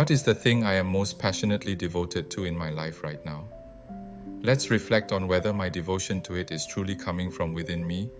What is the thing I am most passionately devoted to in my life right now? Let's reflect on whether my devotion to it is truly coming from within me,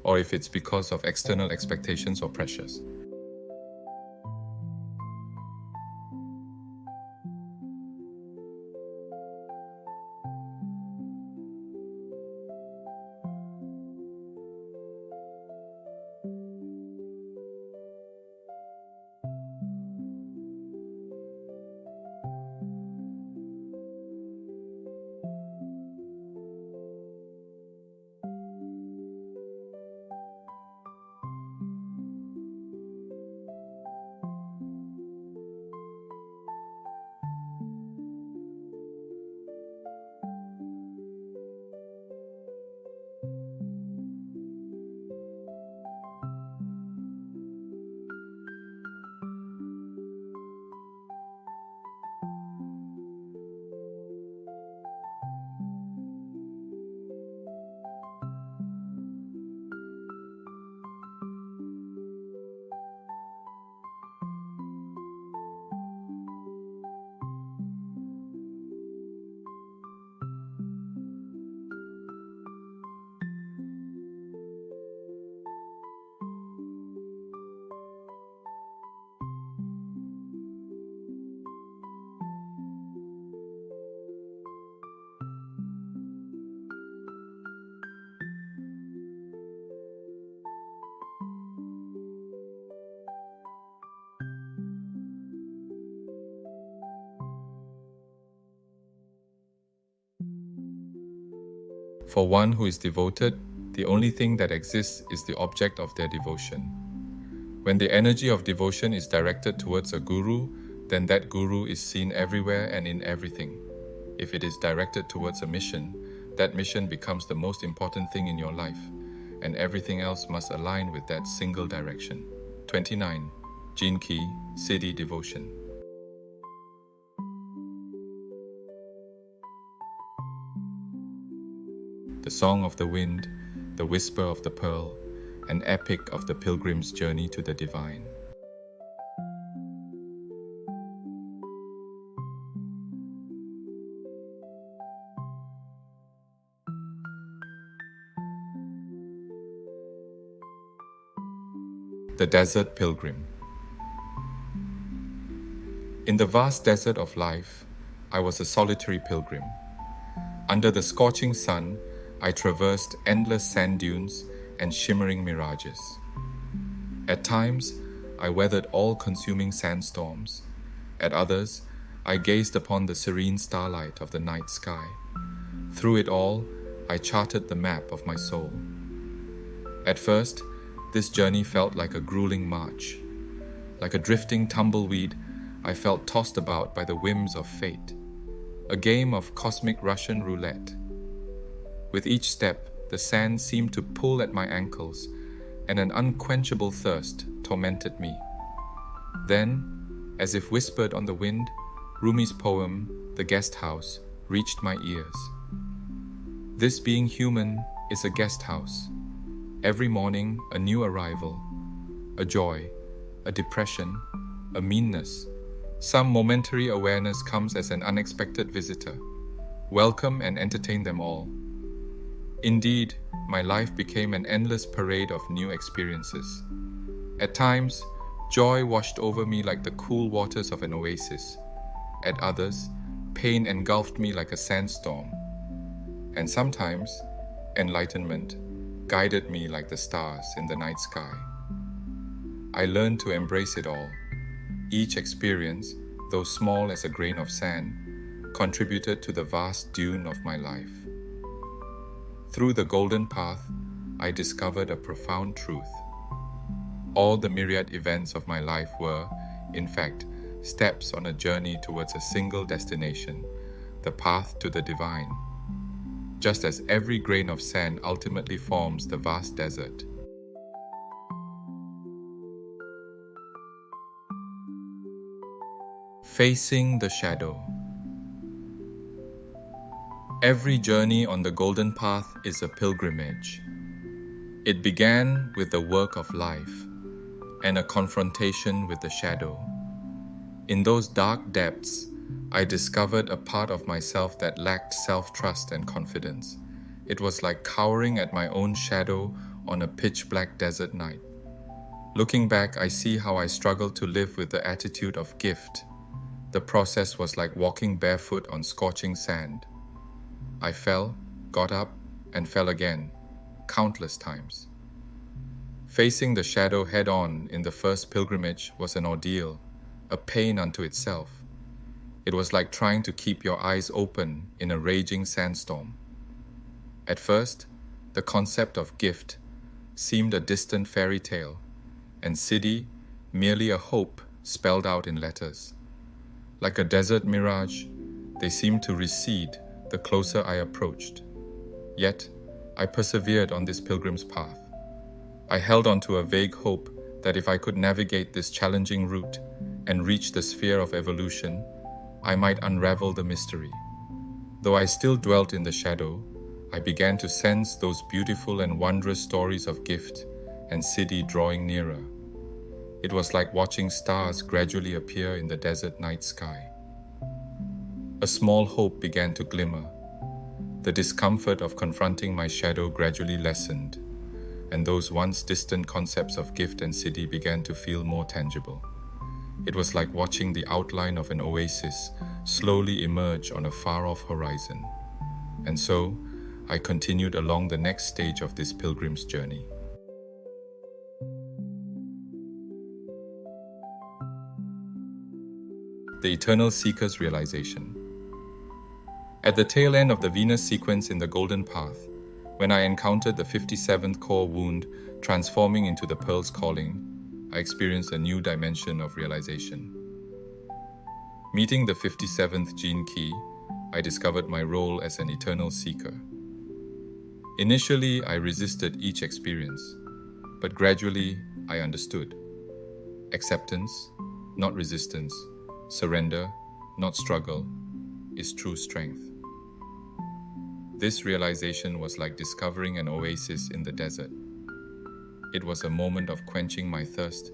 or if it's because of external expectations or pressures. For one who is devoted, the only thing that exists is the object of their devotion. When the energy of devotion is directed towards a guru, then that guru is seen everywhere and in everything. If it is directed towards a mission, that mission becomes the most important thing in your life, and everything else must align with that single direction. 29. GeneKey, City Devotion. The song of the wind, the whisper of the pearl, an epic of the pilgrim's journey to the divine. The Desert Pilgrim. In the vast desert of life, I was a solitary pilgrim. Under the scorching sun, I traversed endless sand dunes and shimmering mirages. At times, I weathered all-consuming sandstorms. At others, I gazed upon the serene starlight of the night sky. Through it all, I charted the map of my soul. At first, this journey felt like a grueling march. Like a drifting tumbleweed, I felt tossed about by the whims of fate. A game of cosmic Russian roulette. With each step, the sand seemed to pull at my ankles, and an unquenchable thirst tormented me. Then, as if whispered on the wind, Rumi's poem, The Guest House, reached my ears. This being human is a guest house. Every morning, a new arrival, a joy, a depression, a meanness. Some momentary awareness comes as an unexpected visitor. Welcome and entertain them all. Indeed, my life became an endless parade of new experiences. At times, joy washed over me like the cool waters of an oasis. At others, pain engulfed me like a sandstorm. And sometimes, enlightenment guided me like the stars in the night sky. I learned to embrace it all. Each experience, though small as a grain of sand, contributed to the vast dune of my life. Through the golden path, I discovered a profound truth. All the myriad events of my life were, in fact, steps on a journey towards a single destination, the path to the divine. Just as every grain of sand ultimately forms the vast desert. Facing the shadow. Every journey on the golden path is a pilgrimage. It began with the work of life and a confrontation with the shadow. In those dark depths, I discovered a part of myself that lacked self-trust and confidence. It was like cowering at my own shadow on a pitch-black desert night. Looking back, I see how I struggled to live with the attitude of gift. The process was like walking barefoot on scorching sand. I fell, got up, and fell again, countless times. Facing the shadow head-on in the first pilgrimage was an ordeal, a pain unto itself. It was like trying to keep your eyes open in a raging sandstorm. At first, the concept of gift seemed a distant fairy tale, and Siddhi merely a hope spelled out in letters. Like a desert mirage, they seemed to recede the closer I approached. Yet, I persevered on this pilgrim's path. I held on to a vague hope that if I could navigate this challenging route and reach the sphere of evolution, I might unravel the mystery. Though I still dwelt in the shadow, I began to sense those beautiful and wondrous stories of gift and Siddhi drawing nearer. It was like watching stars gradually appear in the desert night sky. A small hope began to glimmer. The discomfort of confronting my shadow gradually lessened, and those once distant concepts of gift and Siddhi began to feel more tangible. It was like watching the outline of an oasis slowly emerge on a far-off horizon. And so, I continued along the next stage of this pilgrim's journey. The Eternal Seeker's Realization. At the tail end of the Venus sequence in the Golden Path, when I encountered the 57th core wound transforming into the Pearl's calling, I experienced a new dimension of realization. Meeting the 57th gene key, I discovered my role as an eternal seeker. Initially, I resisted each experience, but gradually I understood. Acceptance, not resistance, surrender, not struggle, is true strength. This realization was like discovering an oasis in the desert. It was a moment of quenching my thirst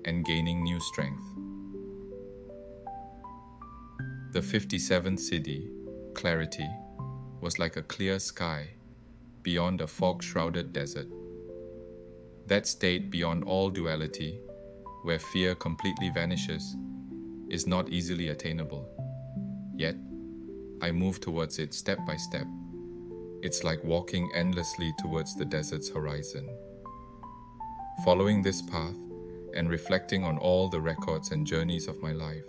and gaining new strength. The 57th Siddhi, clarity, was like a clear sky beyond a fog-shrouded desert. That state beyond all duality, where fear completely vanishes, is not easily attainable. Yet, I move towards it step by step. It's like walking endlessly towards the desert's horizon. Following this path and reflecting on all the records and journeys of my life,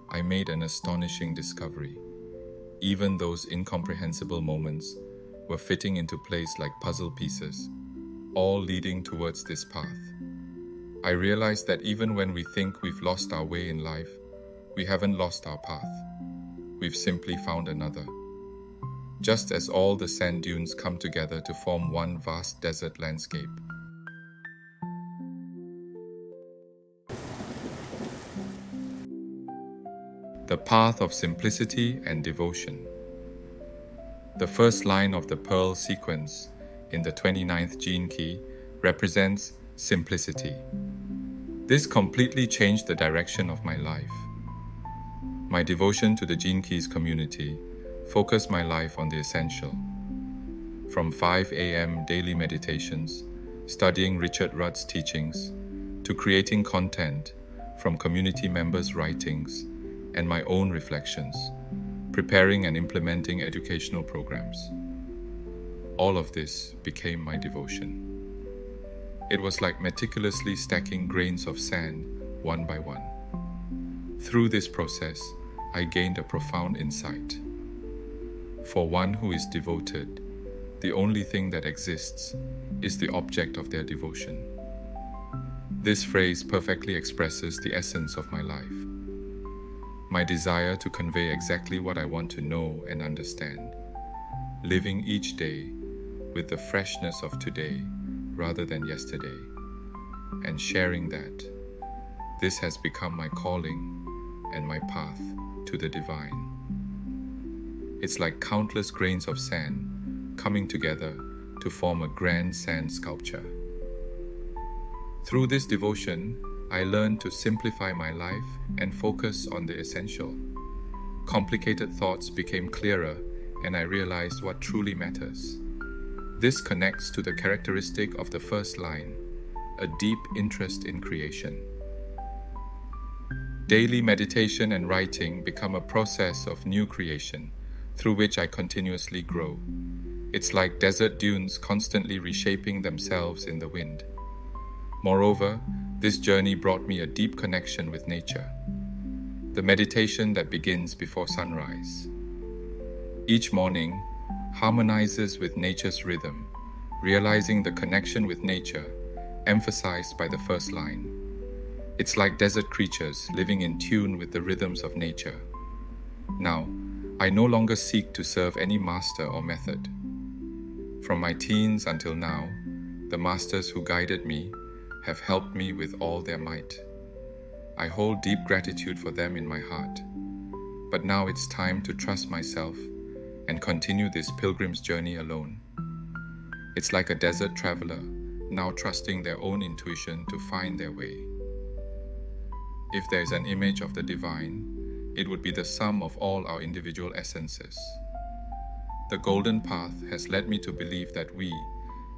I made an astonishing discovery. Even those incomprehensible moments were fitting into place like puzzle pieces, all leading towards this path. I realized that even when we think we've lost our way in life, we haven't lost our path. We've simply found another. Just as all the sand dunes come together to form one vast desert landscape. The path of simplicity and devotion. The first line of the Pearl sequence in the 29th gene key represents simplicity. This completely changed the direction of my life. My devotion to the GeneKeys community focused my life on the essential. From 5 a.m. daily meditations, studying Richard Rudd's teachings, to creating content from community members' writings and my own reflections, preparing and implementing educational programs. All of this became my devotion. It was like meticulously stacking grains of sand one by one. Through this process, I gained a profound insight. For one who is devoted, the only thing that exists is the object of their devotion. This phrase perfectly expresses the essence of my life. My desire to convey exactly what I want to know and understand, living each day with the freshness of today rather than yesterday, and sharing that. This has become my calling and my path to the divine. It's like countless grains of sand coming together to form a grand sand sculpture. Through this devotion, I learned to simplify my life and focus on the essential. Complicated thoughts became clearer, and I realized what truly matters. This connects to the characteristic of the first line, a deep interest in creation. Daily meditation and writing become a process of new creation, through which I continuously grow. It's like desert dunes constantly reshaping themselves in the wind. Moreover, this journey brought me a deep connection with nature, the meditation that begins before sunrise. Each morning harmonizes with nature's rhythm, realizing the connection with nature emphasized by the first line. It's like desert creatures living in tune with the rhythms of nature. Now, I no longer seek to serve any master or method. From my teens until now, the masters who guided me have helped me with all their might. I hold deep gratitude for them in my heart. But now it's time to trust myself and continue this pilgrim's journey alone. It's like a desert traveler now trusting their own intuition to find their way. If there is an image of the divine, it would be the sum of all our individual essences. The golden path has led me to believe that we,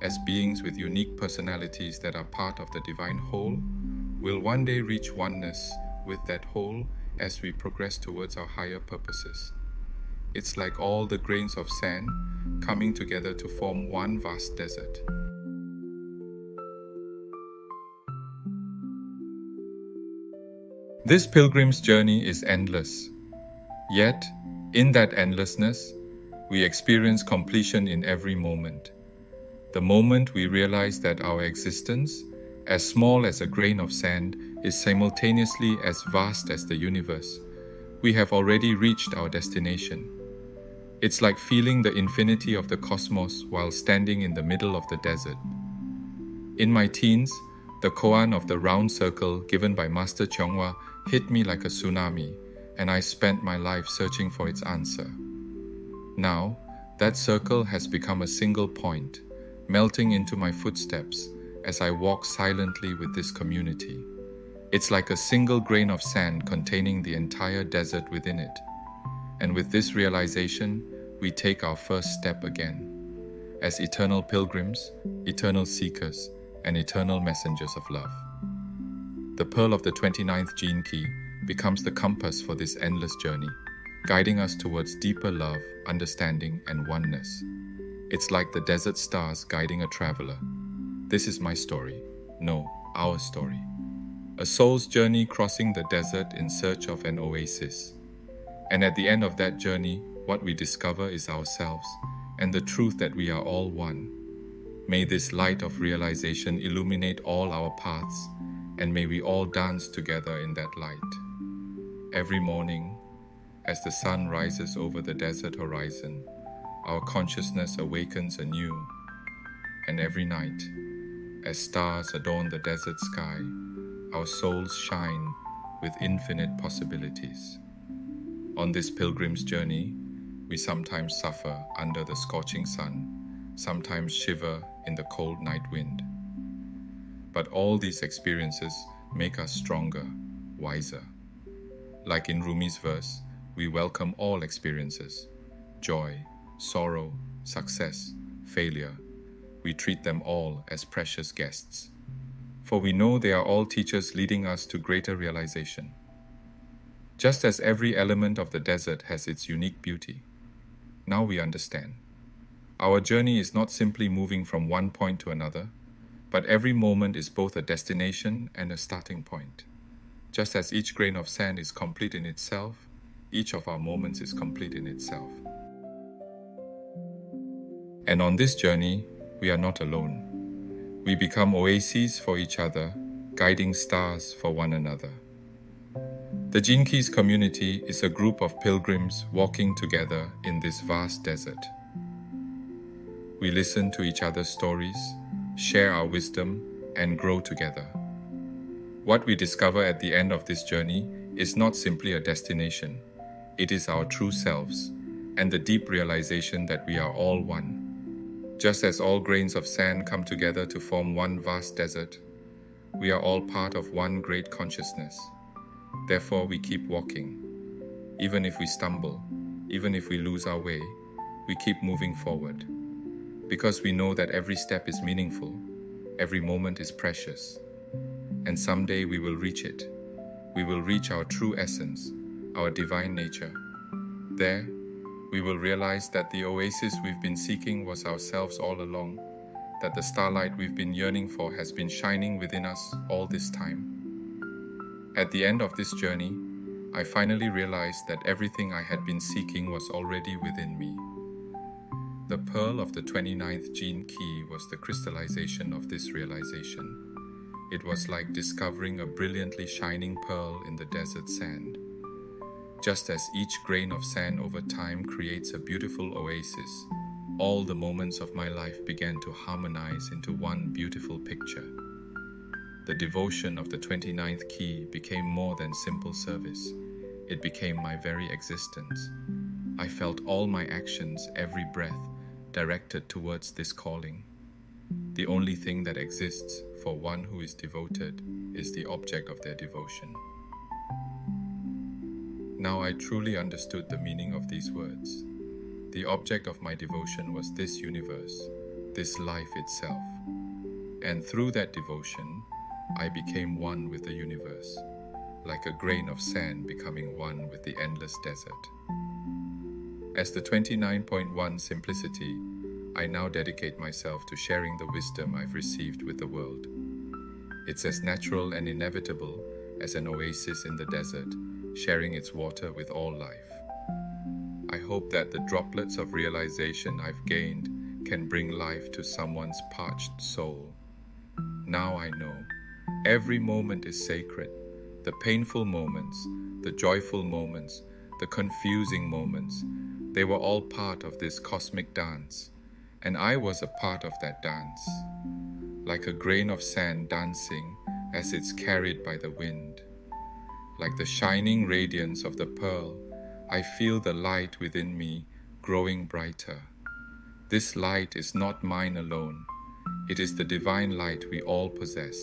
as beings with unique personalities that are part of the divine whole, will one day reach oneness with that whole as we progress towards our higher purposes. It's like all the grains of sand coming together to form one vast desert. This pilgrim's journey is endless. Yet, in that endlessness, we experience completion in every moment. The moment we realize that our existence, as small as a grain of sand, is simultaneously as vast as the universe, we have already reached our destination. It's like feeling the infinity of the cosmos while standing in the middle of the desert. In my teens, the koan of the round circle given by Master Cheongwa hit me like a tsunami, and I spent my life searching for its answer. Now, that circle has become a single point, melting into my footsteps as I walk silently with this community. It's like a single grain of sand containing the entire desert within it. And with this realization, we take our first step again, as eternal pilgrims, eternal seekers, and eternal messengers of love. The pearl of the 29th gene key becomes the compass for this endless journey, guiding us towards deeper love, understanding, and oneness. It's like the desert stars guiding a traveler. This is my story. No, our story. A soul's journey crossing the desert in search of an oasis. And at the end of that journey, what we discover is ourselves and the truth that we are all one. May this light of realization illuminate all our paths, and may we all dance together in that light. Every morning, as the sun rises over the desert horizon, our consciousness awakens anew. And every night, as stars adorn the desert sky, our souls shine with infinite possibilities. On this pilgrim's journey, we sometimes suffer under the scorching sun, sometimes shiver in the cold night wind. But all these experiences make us stronger, wiser. Like in Rumi's verse, we welcome all experiences, joy, sorrow, success, failure. We treat them all as precious guests, for we know they are all teachers leading us to greater realization. Just as every element of the desert has its unique beauty, now we understand. Our journey is not simply moving from one point to another, but every moment is both a destination and a starting point. Just as each grain of sand is complete in itself, each of our moments is complete in itself. And on this journey, we are not alone. We become oases for each other, guiding stars for one another. The GeneKeys community is a group of pilgrims walking together in this vast desert. We listen to each other's stories, share our wisdom, and grow together. What we discover at the end of this journey is not simply a destination. It is our true selves, and the deep realization that we are all one. Just as all grains of sand come together to form one vast desert, We are all part of one great consciousness. Therefore, we keep walking. Even if we stumble, even if we lose our way, we keep moving forward. Because we know that every step is meaningful, every moment is precious. And someday we will reach it. We will reach our true essence, our divine nature. There, we will realize that the oasis we've been seeking was ourselves all along, that the starlight we've been yearning for has been shining within us all this time. At the end of this journey, I finally realized that everything I had been seeking was already within me. The pearl of the 29th gene key was the crystallization of this realization. It was like discovering a brilliantly shining pearl in the desert sand. Just as each grain of sand over time creates a beautiful oasis, all the moments of my life began to harmonize into one beautiful picture. The devotion of the 29th key became more than simple service. It became my very existence. I felt all my actions, every breath, directed towards this calling. The only thing that exists for one who is devoted is the object of their devotion. Now I truly understood the meaning of these words. The object of my devotion was this universe, this life itself. And through that devotion, I became one with the universe, like a grain of sand becoming one with the endless desert. As the 29.1 simplicity, I now dedicate myself to sharing the wisdom I've received with the world. It's as natural and inevitable as an oasis in the desert, sharing its water with all life. I hope that the droplets of realization I've gained can bring life to someone's parched soul. Now I know, every moment is sacred. The painful moments, the joyful moments, the confusing moments, they were all part of this cosmic dance. And I was a part of that dance, like a grain of sand dancing as it's carried by the wind. Like the shining radiance of the pearl, I feel the light within me growing brighter. This light is not mine alone. It is the divine light we all possess.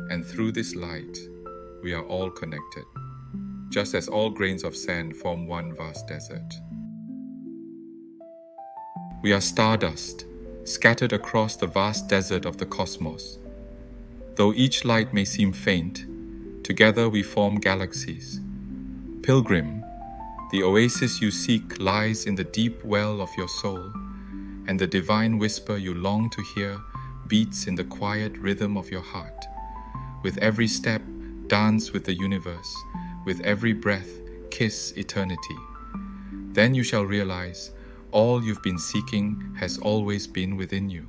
And through this light, we are all connected, just as all grains of sand form one vast desert. We are stardust, scattered across the vast desert of the cosmos. Though each light may seem faint, together we form galaxies. Pilgrim, the oasis you seek lies in the deep well of your soul, and the divine whisper you long to hear beats in the quiet rhythm of your heart. With every step, dance with the universe. With every breath, kiss eternity. Then you shall realize all you've been seeking has always been within you.